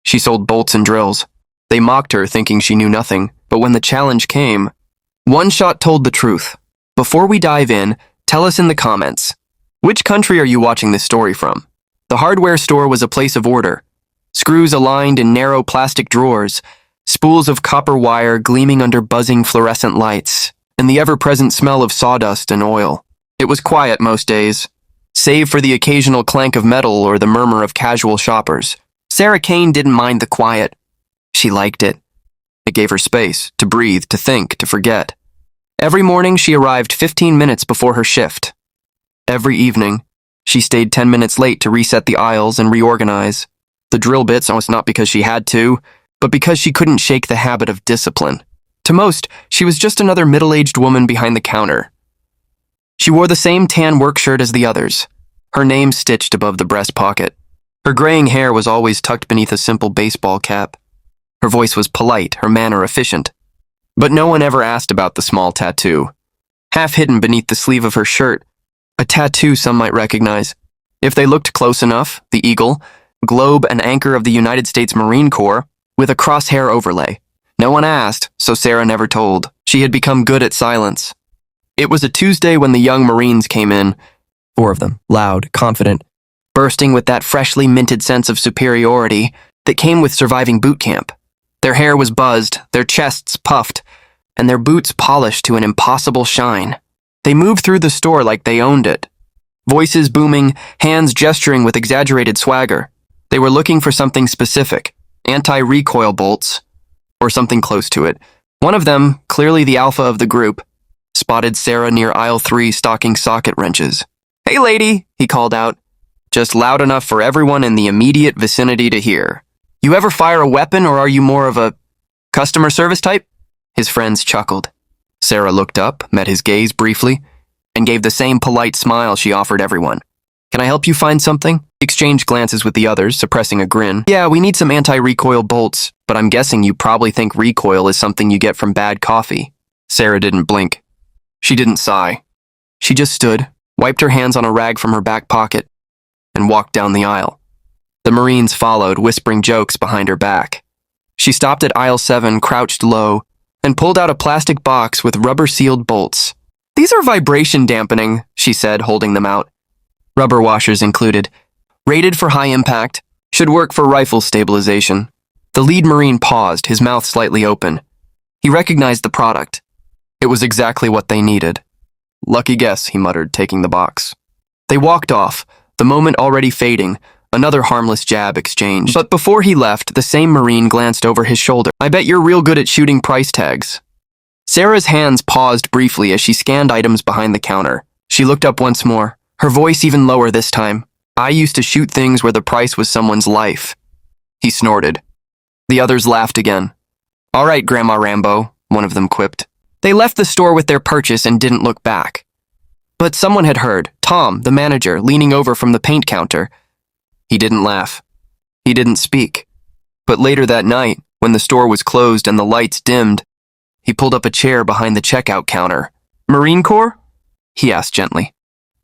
She sold bolts and drills. They mocked her, thinking she knew nothing, but when the challenge came, one shot told the truth. Before we dive in, tell us in the comments, which country are you watching this story from? The hardware store was a place of order. Screws aligned in narrow plastic drawers, spools of copper wire gleaming under buzzing fluorescent lights, and the ever-present smell of sawdust and oil. It was quiet most days, save for the occasional clank of metal or the murmur of casual shoppers. Sarah Kane didn't mind the quiet. She liked it. It gave her space to breathe, to think, to forget. Every morning she arrived 15 minutes before her shift. Every evening, she stayed 10 minutes late to reset the aisles and reorganize. The drill bits was not because she had to, but because she couldn't shake the habit of discipline. To most, she was just another middle-aged woman behind the counter. She wore the same tan work shirt as the others, her name stitched above the breast pocket. Her graying hair was always tucked beneath a simple baseball cap. Her voice was polite, her manner efficient. But no one ever asked about the small tattoo. Half hidden beneath the sleeve of her shirt, a tattoo some might recognize. If they looked close enough, the eagle, globe and anchor of the United States Marine Corps, with a crosshair overlay. No one asked, so Sarah never told. She had become good at silence. It was a Tuesday when the young Marines came in, 4 of them, loud, confident, bursting with that freshly minted sense of superiority that came with surviving boot camp. Their hair was buzzed, their chests puffed, and their boots polished to an impossible shine. They moved through the store like they owned it. Voices booming, hands gesturing with exaggerated swagger. They were looking for something specific, anti-recoil bolts, or something close to it. One of them, clearly the alpha of the group, spotted Sarah near aisle 3 stocking socket wrenches. "Hey lady," he called out, just loud enough for everyone in the immediate vicinity to hear. "You ever fire a weapon, or are you more of a customer service type?" His friends chuckled. Sarah looked up, met his gaze briefly, and gave the same polite smile she offered everyone. "Can I help you find something?" Exchanged glances with the others, suppressing a grin. "Yeah, we need some anti-recoil bolts, but I'm guessing you probably think recoil is something you get from bad coffee." Sarah didn't blink. She didn't sigh. She just stood, wiped her hands on a rag from her back pocket, and walked down the aisle. The Marines followed, whispering jokes behind her back. She stopped at aisle 7, crouched low, and pulled out a plastic box with rubber-sealed bolts. "These are vibration dampening," she said, holding them out. Rubber washers included. Rated for high impact, should work for rifle stabilization. The lead Marine paused, his mouth slightly open. He recognized the product. It was exactly what they needed. "Lucky guess," he muttered, taking the box. They walked off, the moment already fading, another harmless jab exchanged. But before he left, the same Marine glanced over his shoulder. "I bet you're real good at shooting price tags." Sarah's hands paused briefly as she scanned items behind the counter. She looked up once more, her voice even lower this time. "I used to shoot things where the price was someone's life." He snorted. The others laughed again. "All right, Grandma Rambo," one of them quipped. They left the store with their purchase and didn't look back. But someone had heard, Tom, the manager, leaning over from the paint counter. He didn't laugh. He didn't speak. But later that night, when the store was closed and the lights dimmed, he pulled up a chair behind the checkout counter. "Marine Corps?" he asked gently.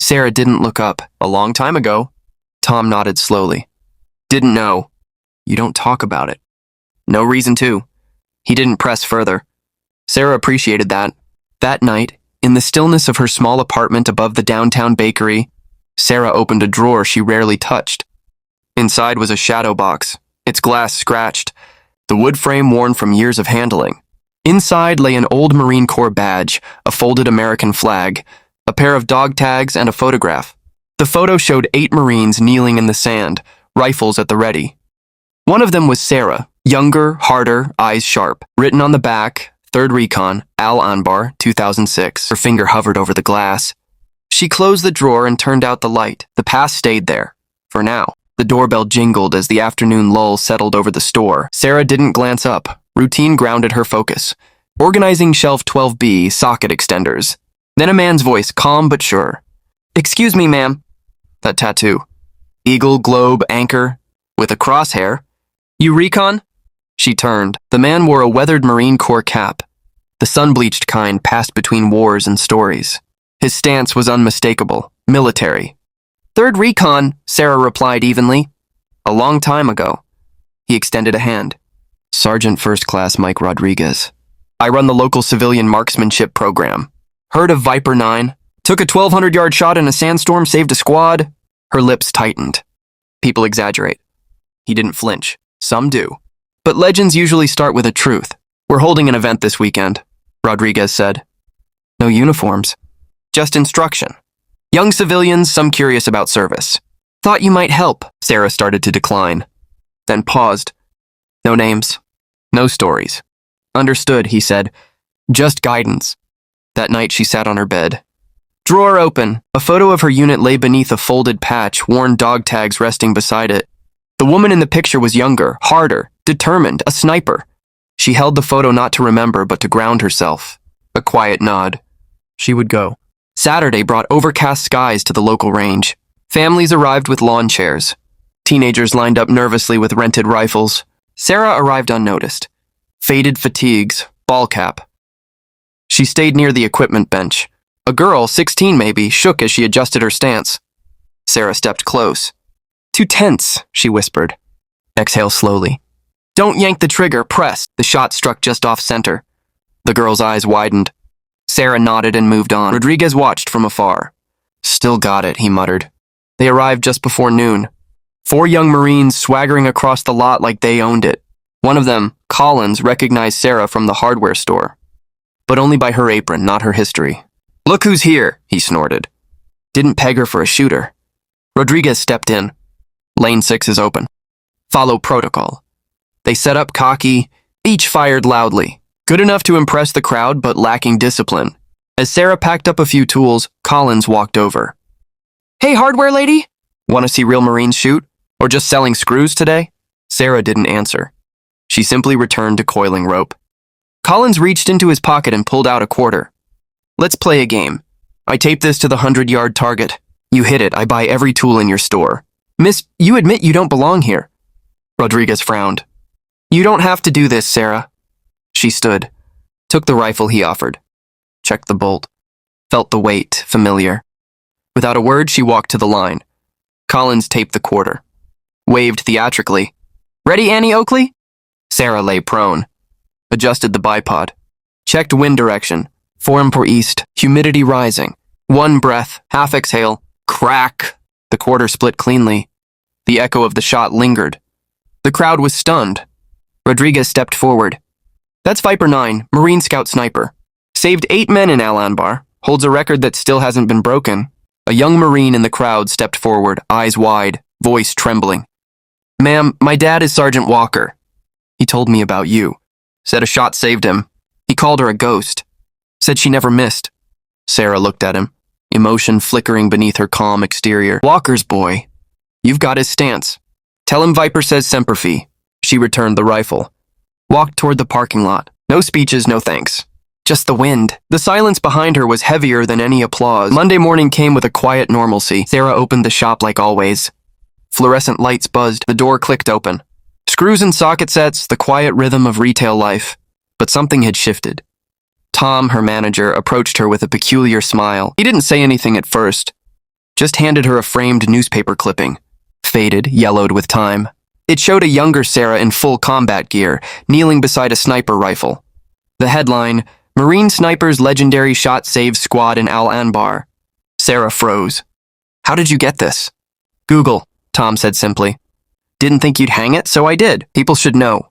Sarah didn't look up. "A long time ago." Tom nodded slowly. "Didn't know." "You don't talk about it." "No reason to." He didn't press further. Sarah appreciated that. That night, in the stillness of her small apartment above the downtown bakery, Sarah opened a drawer she rarely touched. Inside was a shadow box, its glass scratched, the wood frame worn from years of handling. Inside lay an old Marine Corps badge, a folded American flag, a pair of dog tags, and a photograph. The photo showed 8 Marines kneeling in the sand, rifles at the ready. One of them was Sarah, younger, harder, eyes sharp. Written on the back, 3rd Recon, Al Anbar, 2006. Her finger hovered over the glass. She closed the drawer and turned out the light. The past stayed there, for now. The doorbell jingled as the afternoon lull settled over the store. Sarah didn't glance up. Routine grounded her focus. Organizing shelf 12B, socket extenders. Then a man's voice, calm but sure. "Excuse me, ma'am." That tattoo. Eagle, globe, anchor, with a crosshair. "You recon?" She turned. The man wore a weathered Marine Corps cap. The sun-bleached kind passed between wars and stories. His stance was unmistakable, military. "3rd Recon," Sarah replied evenly. "A long time ago." He extended a hand. Sergeant First Class Mike Rodriguez. I run the local civilian marksmanship program. Heard of Viper 9? Took a 1,200-yard shot in a sandstorm, saved a squad. Her lips tightened. People exaggerate. He didn't flinch. Some do. But legends usually start with a truth. We're holding an event this weekend, Rodriguez said. No uniforms. Just instruction. Young civilians, some curious about service. Thought you might help, Sarah started to decline. Then paused. No names. No stories. Understood, he said. Just guidance. That night she sat on her bed. Drawer open. A photo of her unit lay beneath a folded patch, worn dog tags resting beside it. The woman in the picture was younger, harder, determined, a sniper. She held the photo not to remember, but to ground herself. A quiet nod. She would go. Saturday brought overcast skies to the local range. Families arrived with lawn chairs. Teenagers lined up nervously with rented rifles. Sarah arrived unnoticed. Faded fatigues, ball cap. She stayed near the equipment bench. A girl, 16 maybe, shook as she adjusted her stance. Sarah stepped close. Too tense, she whispered. Exhale slowly. Don't yank the trigger, press. The shot struck just off center. The girl's eyes widened. Sarah nodded and moved on. Rodriguez watched from afar. Still got it, he muttered. They arrived just before noon. 4 young Marines swaggering across the lot like they owned it. One of them, Collins, recognized Sarah from the hardware store. But only by her apron, not her history. Look who's here, he snorted. Didn't peg her for a shooter. Rodriguez stepped in. Lane 6 is open. Follow protocol. They set up cocky, each fired loudly. Good enough to impress the crowd, but lacking discipline. As Sarah packed up a few tools, Collins walked over. Hey, hardware lady? Want to see real Marines shoot? Or just selling screws today? Sarah didn't answer. She simply returned to coiling rope. Collins reached into his pocket and pulled out a quarter. Let's play a game. I tape this to the 100-yard target. You hit it, I buy every tool in your store. Miss, you admit you don't belong here. Rodriguez frowned. You don't have to do this, Sarah. She stood, took the rifle he offered, checked the bolt, felt the weight, familiar. Without a word, she walked to the line. Collins taped the quarter, waved theatrically. Ready, Annie Oakley? Sarah lay prone, adjusted the bipod, checked wind direction, form for east, humidity rising. One breath, half exhale, crack. The quarter split cleanly. The echo of the shot lingered. The crowd was stunned. Rodriguez stepped forward. That's Viper 9, Marine Scout Sniper. Saved 8 men in Al Anbar, holds a record that still hasn't been broken. A young Marine in the crowd stepped forward, eyes wide, voice trembling. Ma'am, my dad is Sergeant Walker. He told me about you. Said a shot saved him. He called her a ghost. Said she never missed. Sarah looked at him, emotion flickering beneath her calm exterior. Walker's boy. You've got his stance. Tell him Viper says Semper Fi. She returned the rifle. Walked toward the parking lot. No speeches, no thanks. Just the wind. The silence behind her was heavier than any applause. Monday morning came with a quiet normalcy. Sarah opened the shop like always. Fluorescent lights buzzed. The door clicked open. Screws and socket sets, the quiet rhythm of retail life. But something had shifted. Tom, her manager, approached her with a peculiar smile. He didn't say anything at first. Just handed her a framed newspaper clipping. Faded, yellowed with time. It showed a younger Sarah in full combat gear, kneeling beside a sniper rifle. The headline, Marine Sniper's Legendary Shot Saves Squad in Al Anbar. Sarah froze. How did you get this? Google, Tom said simply. Didn't think you'd hang it, so I did. People should know.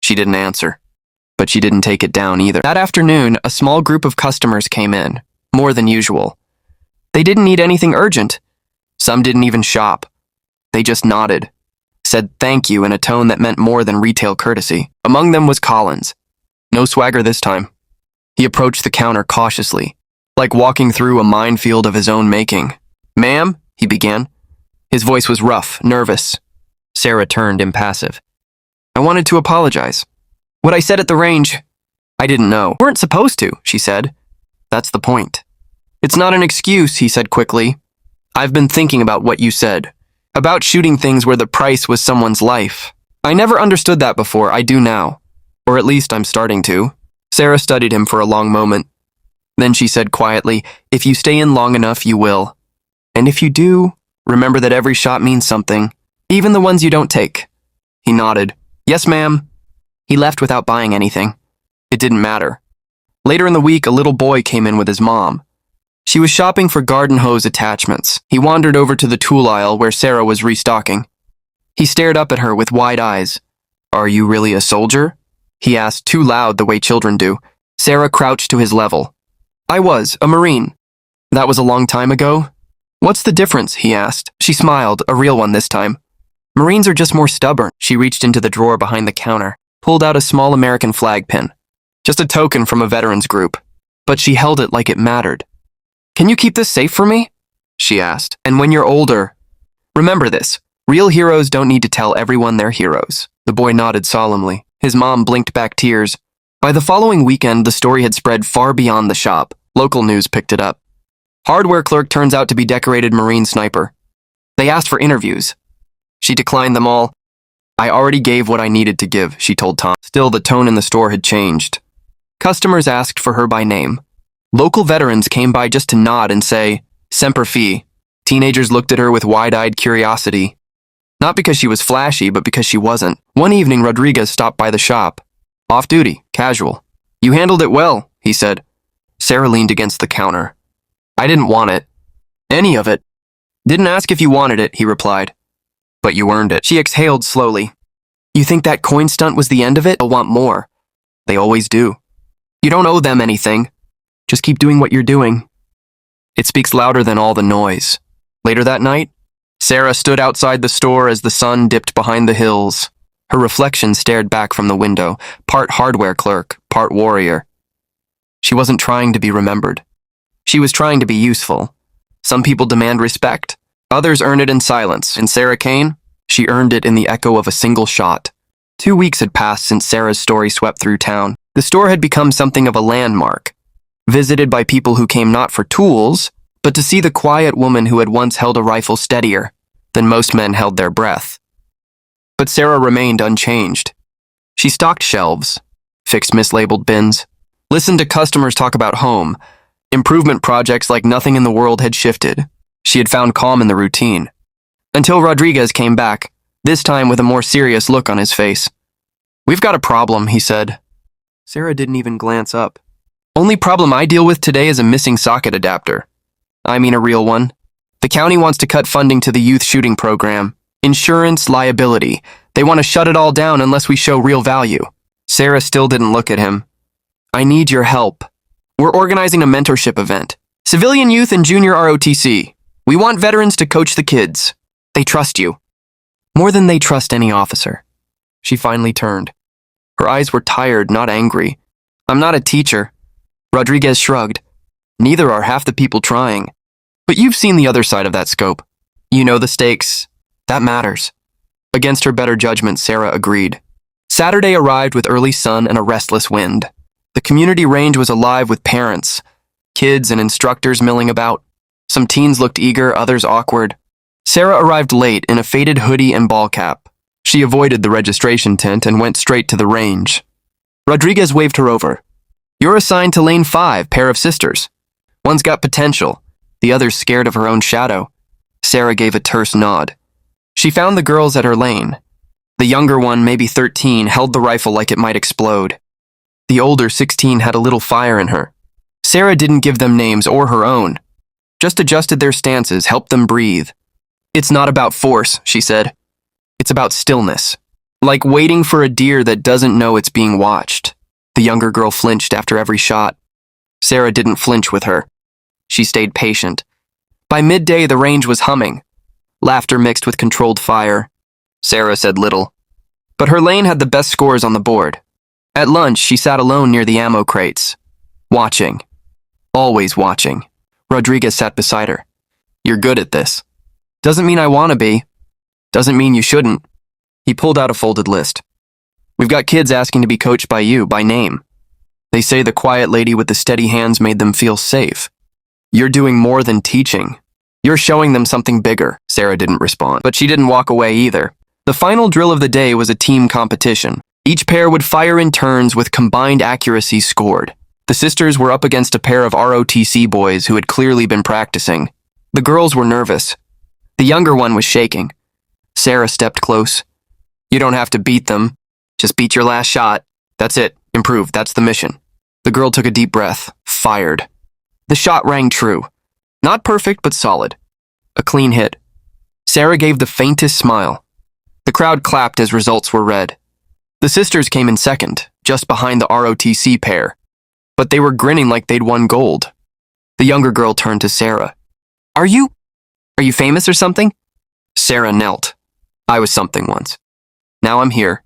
She didn't answer. But she didn't take it down either. That afternoon, a small group of customers came in, more than usual. They didn't need anything urgent. Some didn't even shop. They just nodded, said thank you in a tone that meant more than retail courtesy. Among them was Collins. No swagger this time. He approached the counter cautiously, like walking through a minefield of his own making. Ma'am, he began. His voice was rough, nervous. Sarah turned impassive. I wanted to apologize. What I said at the range, I didn't know. Weren't supposed to, she said. That's the point. It's not an excuse, he said quickly. I've been thinking about what you said. About shooting things where the price was someone's life. I never understood that before, I do now. Or at least I'm starting to. Sarah studied him for a long moment. Then she said quietly, if you stay in long enough, you will. And if you do, remember that every shot means something, even the ones you don't take. He nodded. Yes, ma'am. He left without buying anything. It didn't matter. Later in the week, a little boy came in with his mom. She was shopping for garden hose attachments. He wandered over to the tool aisle where Sarah was restocking. He stared up at her with wide eyes. Are you really a soldier? He asked, too loud the way children do. Sarah crouched to his level. I was, a Marine. That was a long time ago? What's the difference? He asked. She smiled, a real one this time. Marines are just more stubborn. She reached into the drawer behind the counter, pulled out a small American flag pin. Just a token from a veterans group. But she held it like it mattered. Can you keep this safe for me? She asked. And when you're older, remember this. Real heroes don't need to tell everyone they're heroes. The boy nodded solemnly. His mom blinked back tears. By the following weekend, the story had spread far beyond the shop. Local news picked it up. Hardware clerk turns out to be decorated Marine sniper. They asked for interviews. She declined them all. I already gave what I needed to give, she told Tom. Still, the tone in the store had changed. Customers asked for her by name. Local veterans came by just to nod and say, Semper Fi. Teenagers looked at her with wide-eyed curiosity. Not because she was flashy, but because she wasn't. One evening, Rodriguez stopped by the shop. Off-duty, casual. You handled it well, he said. Sarah leaned against the counter. I didn't want it. Any of it. Didn't ask if you wanted it, he replied. But you earned it. She exhaled slowly. You think that coin stunt was the end of it? They'll want more. They always do. You don't owe them anything. Just keep doing what you're doing. It speaks louder than all the noise. Later that night, Sarah stood outside the store as the sun dipped behind the hills. Her reflection stared back from the window, part hardware clerk, part warrior. She wasn't trying to be remembered. She was trying to be useful. Some people demand respect. Others earn it in silence. In Sarah Kane, she earned it in the echo of a single shot. 2 weeks had passed since Sarah's story swept through town. The store had become something of a landmark, visited by people who came not for tools, but to see the quiet woman who had once held a rifle steadier than most men held their breath. But Sarah remained unchanged. She stocked shelves, fixed mislabeled bins, listened to customers talk about home, improvement projects like nothing in the world had shifted. She had found calm in the routine. Until Rodriguez came back, this time with a more serious look on his face. We've got a problem, he said. Sarah didn't even glance up. Only problem I deal with today is a missing socket adapter. I mean a real one. The county wants to cut funding to the youth shooting program. Insurance, liability. They want to shut it all down unless we show real value. Sarah still didn't look at him. I need your help. We're organizing a mentorship event. Civilian youth and junior ROTC. We want veterans to coach the kids. They trust you. More than they trust any officer. She finally turned. Her eyes were tired, not angry. I'm not a teacher. Rodriguez shrugged. Neither are half the people trying. But you've seen the other side of that scope. You know the stakes. That matters. Against her better judgment, Sarah agreed. Saturday arrived with early sun and a restless wind. The community range was alive with parents, kids and instructors milling about. Some teens looked eager, others awkward. Sarah arrived late in a faded hoodie and ball cap. She avoided the registration tent and went straight to the range. Rodriguez waved her over. You're assigned to lane 5, pair of sisters. One's got potential, the other's scared of her own shadow. Sarah gave a terse nod. She found the girls at her lane. The younger one, maybe 13, held the rifle like it might explode. The older 16 had a little fire in her. Sarah didn't give them names or her own. Just adjusted their stances, helped them breathe. It's not about force, she said. It's about stillness. Like waiting for a deer that doesn't know it's being watched. The younger girl flinched after every shot. Sarah didn't flinch with her. She stayed patient. By midday, the range was humming. Laughter mixed with controlled fire. Sarah said little. But her lane had the best scores on the board. At lunch, she sat alone near the ammo crates. Watching. Always watching. Rodriguez sat beside her. You're good at this. Doesn't mean I want to be. Doesn't mean you shouldn't. He pulled out a folded list. We've got kids asking to be coached by you, by name. They say the quiet lady with the steady hands made them feel safe. You're doing more than teaching. You're showing them something bigger. Sarah didn't respond, but she didn't walk away either. The final drill of the day was a team competition. Each pair would fire in turns with combined accuracy scored. The sisters were up against a pair of ROTC boys who had clearly been practicing. The girls were nervous. The younger one was shaking. Sarah stepped close. You don't have to beat them. Just beat your last shot. That's it. Improve. That's the mission. The girl took a deep breath. Fired. The shot rang true. Not perfect, but solid. A clean hit. Sarah gave the faintest smile. The crowd clapped as results were read. The sisters came in second, just behind the ROTC pair. But they were grinning like they'd won gold. The younger girl turned to Sarah. Are you famous or something? Sarah knelt. I was something once. Now I'm here.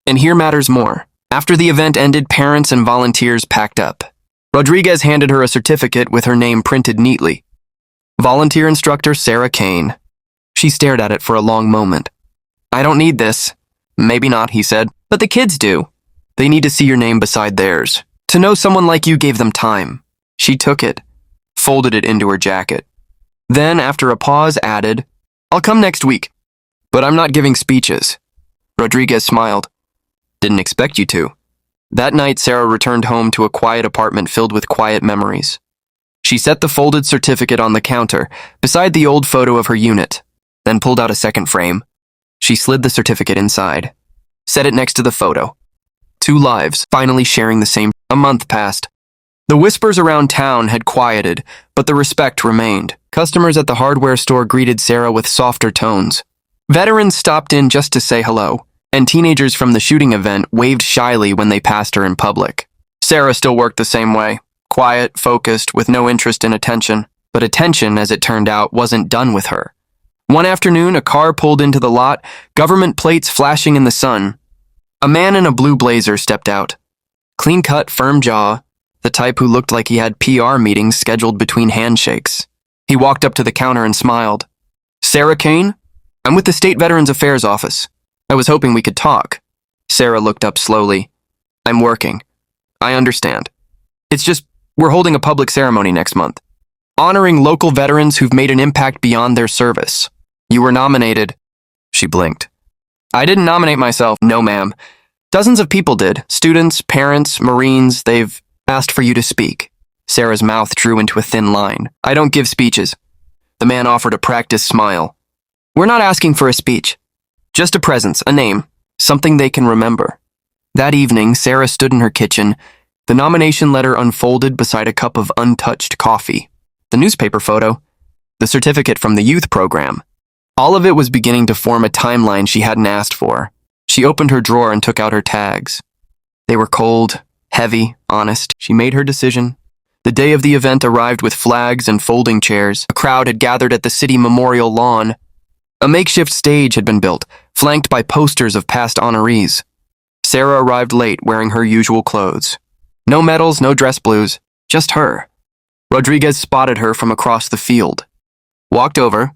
And here matters more. After the event ended, parents and volunteers packed up. Rodriguez handed her a certificate with her name printed neatly. Volunteer instructor Sarah Kane. She stared at it for a long moment. I don't need this. Maybe not, he said. But the kids do. They need to see your name beside theirs. To know someone like you gave them time. She took it, folded it into her jacket. Then, after a pause, added, I'll come next week. But I'm not giving speeches. Rodriguez smiled. Didn't expect you to. That night, Sarah returned home to a quiet apartment filled with quiet memories. She set the folded certificate on the counter, beside the old photo of her unit, then pulled out a second frame. She slid the certificate inside, set it next to the photo. 2 lives, finally sharing the same. A month passed. The whispers around town had quieted, but the respect remained. Customers at the hardware store greeted Sarah with softer tones. Veterans stopped in just to say hello, and teenagers from the shooting event waved shyly when they passed her in public. Sarah still worked the same way, quiet, focused, with no interest in attention. But attention, as it turned out, wasn't done with her. One afternoon, a car pulled into the lot, government plates flashing in the sun. A man in a blue blazer stepped out. Clean-cut, firm jaw, the type who looked like he had PR meetings scheduled between handshakes. He walked up to the counter and smiled. Sarah Kane? I'm with the State Veterans Affairs Office. I was hoping we could talk. Sarah looked up slowly. I'm working. I understand. It's just, we're holding a public ceremony next month, honoring local veterans who've made an impact beyond their service. You were nominated. She blinked. I didn't nominate myself. No, ma'am. Dozens of people did. Students, parents, Marines, they've asked for you to speak. Sarah's mouth drew into a thin line. I don't give speeches. The man offered a practiced smile. We're not asking for a speech. Just a presence, a name, something they can remember. That evening, Sarah stood in her kitchen, the nomination letter unfolded beside a cup of untouched coffee, the newspaper photo, the certificate from the youth program. All of it was beginning to form a timeline she hadn't asked for. She opened her drawer and took out her tags. They were cold, heavy, honest. She made her decision. The day of the event arrived with flags and folding chairs. A crowd had gathered at the city memorial lawn. A makeshift stage had been built, flanked by posters of past honorees. Sarah arrived late, wearing her usual clothes. No medals, no dress blues, just her. Rodriguez spotted her from across the field. Walked over.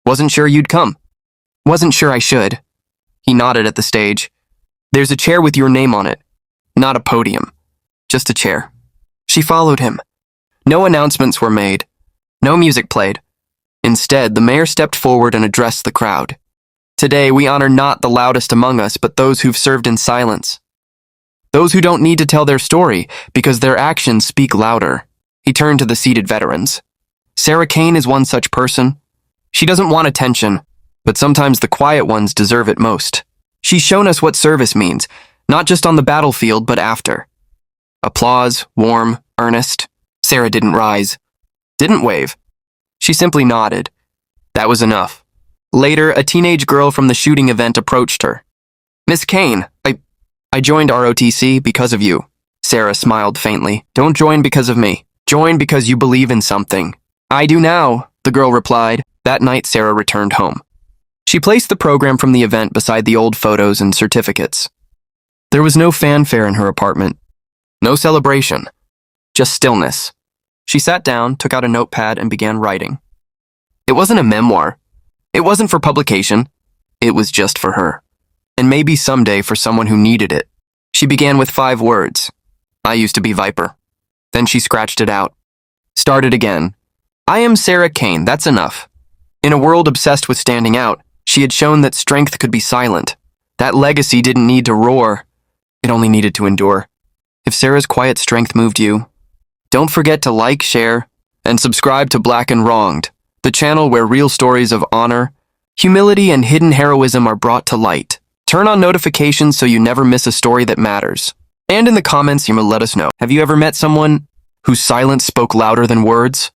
Wasn't sure you'd come. Wasn't sure I should. He nodded at the stage. There's a chair with your name on it. Not a podium. Just a chair. She followed him. No announcements were made. No music played. Instead, the mayor stepped forward and addressed the crowd. Today, we honor not the loudest among us, but those who've served in silence. Those who don't need to tell their story, because their actions speak louder. He turned to the seated veterans. Sarah Kane is one such person. She doesn't want attention, but sometimes the quiet ones deserve it most. She's shown us what service means, not just on the battlefield, but after. Applause, warm, earnest. Sarah didn't rise, didn't wave. She simply nodded. That was enough. Later, a teenage girl from the shooting event approached her. Miss Kane, I joined ROTC because of you. Sarah smiled faintly. Don't join because of me. Join because you believe in something. I do now, the girl replied. That night, Sarah returned home. She placed the program from the event beside the old photos and certificates. There was no fanfare in her apartment. No celebration. Just stillness. She sat down, took out a notepad, and began writing. It wasn't a memoir. It wasn't for publication. It was just for her. And maybe someday for someone who needed it. She began with 5 words. I used to be Viper. Then she scratched it out. Started again. I am Sarah Kane, that's enough. In a world obsessed with standing out, she had shown that strength could be silent. That legacy didn't need to roar. It only needed to endure. If Sarah's quiet strength moved you, don't forget to like, share, and subscribe to Black and Wronged, the channel where real stories of honor, humility, and hidden heroism are brought to light. Turn on notifications so you never miss a story that matters. And in the comments, you may let us know. Have you ever met someone whose silence spoke louder than words?